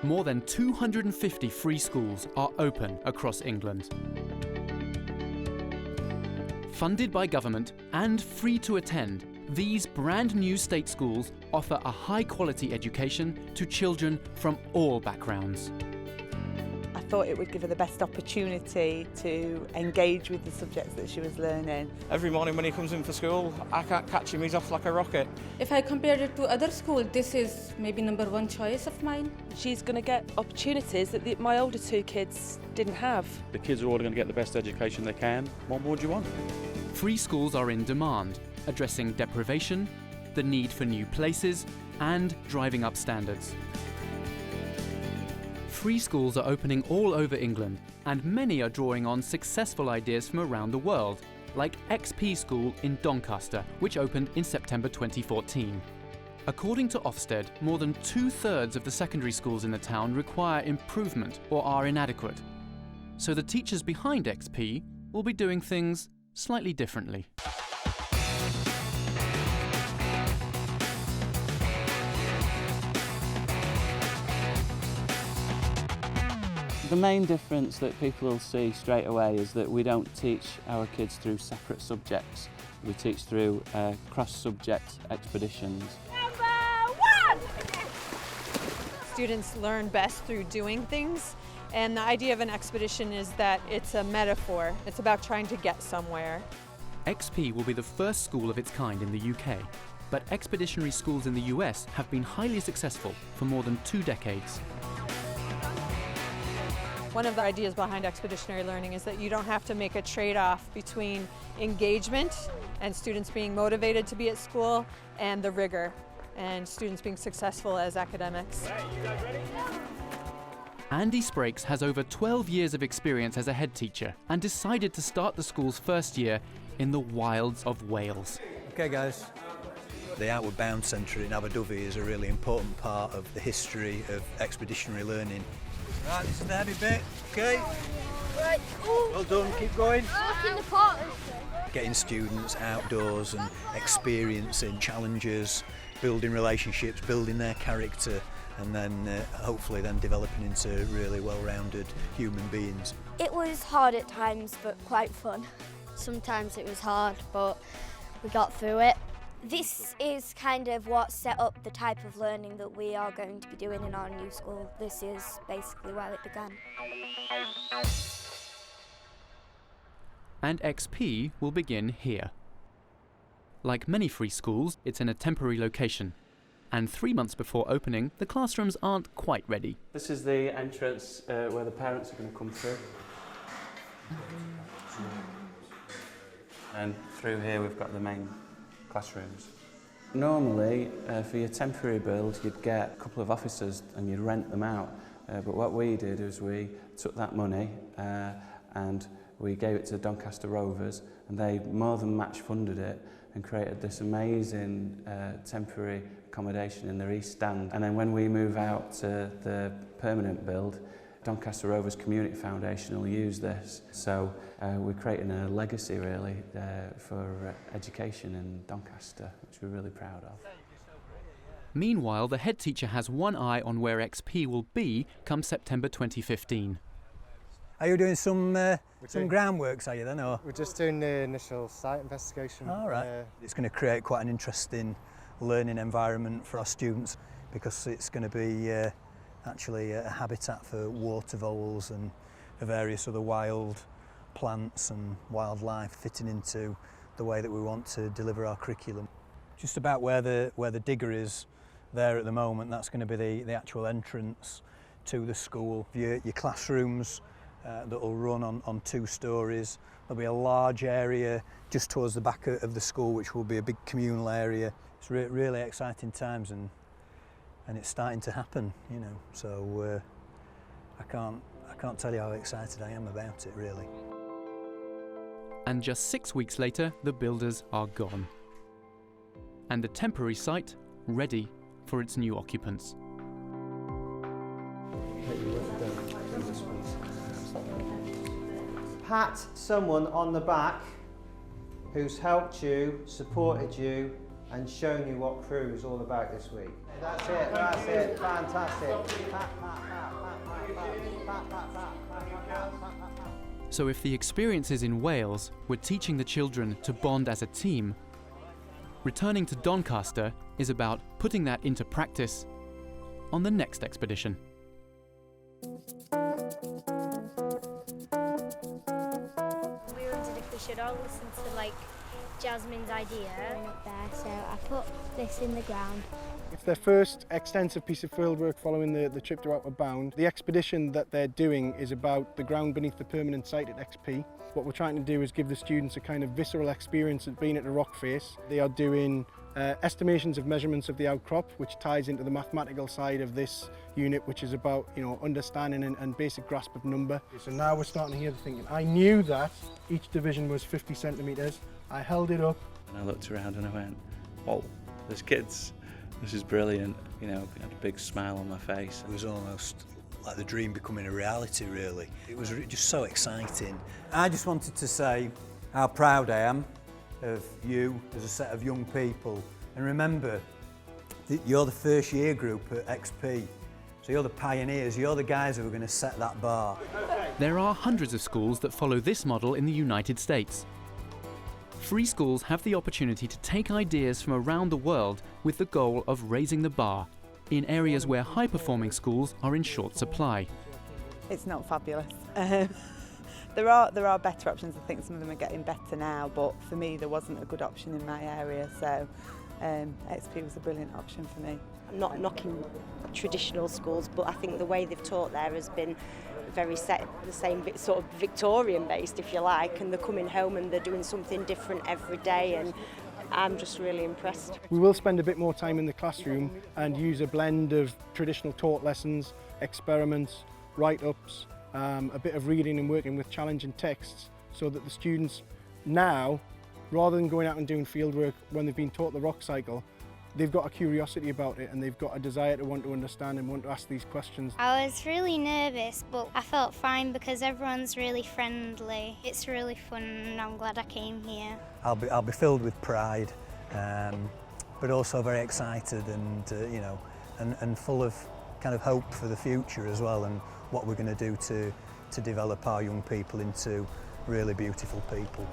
More than 250 free schools are open across England. Funded by government and free to attend, these brand new state schools offer a high-quality education to children from all backgrounds. I thought it would give her the best opportunity to engage with the subjects that she was learning. Every morning when he comes in for school, I can't catch him, he's off like a rocket. If I compare it to other schools, this is maybe number one choice of mine. She's going to get opportunities that my older two kids didn't have. The kids are all going to get the best education they can. What more do you want? Free schools are in demand, addressing deprivation, the need for new places, and driving up standards. Free schools are opening all over England, and many are drawing on successful ideas from around the world, like XP School in Doncaster, which opened in September 2014. According to Ofsted, more than 2/3 of the secondary schools in the town require improvement or are inadequate. So the teachers behind XP will be doing things slightly differently. The main difference that people will see straight away is that we don't teach our kids through separate subjects. We teach through cross-subject expeditions. Number 1! Students learn best through doing things, and the idea of an expedition is that it's a metaphor. It's about trying to get somewhere. XP will be the first school of its kind in the UK, but expeditionary schools in the US have been highly successful for more than 2 decades. One of the ideas behind expeditionary learning is that you don't have to make a trade-off between engagement and students being motivated to be at school and the rigor and students being successful as academics. Andy Sprakes has over 12 years of experience as a head teacher and decided to start the school's first year in the wilds of Wales. Okay guys, the Outward Bound Centre in Aberdyfi is a really important part of the history of expeditionary learning. Right, this is the heavy bit, okay? Right. Well done, keep going. Look in the pot. Getting students outdoors and experiencing challenges, building relationships, building their character, and then hopefully then developing into really well-rounded human beings. It was hard at times, but quite fun. Sometimes it was hard, but we got through it. This is kind of what set up the type of learning that we are going to be doing in our new school. This is basically where it began. And XP will begin here. Like many free schools, it's in a temporary location. And 3 months before opening, the classrooms aren't quite ready. This is the entrance where the parents are going to come through. And through here we've got the main classrooms. Normally, for your temporary build, you'd get a couple of officers and you'd rent them out. But what we did is we took that money and we gave it to Doncaster Rovers, and they more than match funded it and created this amazing temporary accommodation in their East Stand. And then when we move out to the permanent build, Doncaster Rovers Community Foundation will use this. So we're creating a legacy really for education in Doncaster, which we're really proud of. Meanwhile, the head teacher has one eye on where XP will be come September 2015. Are you doing some groundworks, are you then? Or? We're just doing the initial site investigation. All right. It's going to create quite an interesting learning environment for our students because it's going to be actually a habitat for water voles and various other wild plants and wildlife fitting into the way that we want to deliver our curriculum. Just about where the digger is there at the moment, that's going to be the actual entrance to the school. Your classrooms that will run on 2 stories. There'll be a large area just towards the back of the school which will be a big communal area. It's really exciting times and it's starting to happen, you know, so I can't tell you how excited I am about it, really. And just 6 weeks later, the builders are gone. And the temporary site ready for its new occupants. Pat someone on the back who's helped you, supported you, and shown you what Crew is all about this week. That's it, fantastic. Pat. So if the experiences in Wales were teaching the children to bond as a team, returning to Doncaster is about putting that into practice on the next expedition. We wondered if we should all listen to like Jasmine's idea up there, so I put this in the ground. It's their first extensive piece of fieldwork following the trip to Outward Bound. The expedition that they're doing is about the ground beneath the permanent site at XP. What we're trying to do is give the students a kind of visceral experience of being at a rock face. They are doing estimations of measurements of the outcrop, which ties into the mathematical side of this unit, which is about, you know, understanding and basic grasp of number. So now we're starting to hear the thinking. I knew that each division was 50 centimetres. I held it up. And I looked around and I went, whoa, there's kids. This is brilliant. You know, I had a big smile on my face. It was almost like the dream becoming a reality, really. It was just so exciting. I just wanted to say how proud I am of you as a set of young people. And remember that you're the first year group at XP. So you're the pioneers, you're the guys who are going to set that bar. There are hundreds of schools that follow this model in the United States. Free schools have the opportunity to take ideas from around the world with the goal of raising the bar in areas where high-performing schools are in short supply. It's not fabulous. There are better options. I think some of them are getting better now, but for me there wasn't a good option in my area, so XP was a brilliant option for me. I'm not knocking traditional schools, but I think the way they've taught there has been very set, the same sort of Victorian based, if you like, and they're coming home and they're doing something different every day, and I'm just really impressed. We will spend a bit more time in the classroom and use a blend of traditional taught lessons, experiments, write-ups, a bit of reading and working with challenging texts, so that the students now, rather than going out and doing fieldwork when they've been taught the rock cycle, they've got a curiosity about it and they've got a desire to want to understand and want to ask these questions. I was really nervous, but I felt fine because everyone's really friendly. It's really fun and I'm glad I came here. I'll be filled with pride, but also very excited and you know, and full of kind of hope for the future as well, and what we're going to do to develop our young people into really beautiful people.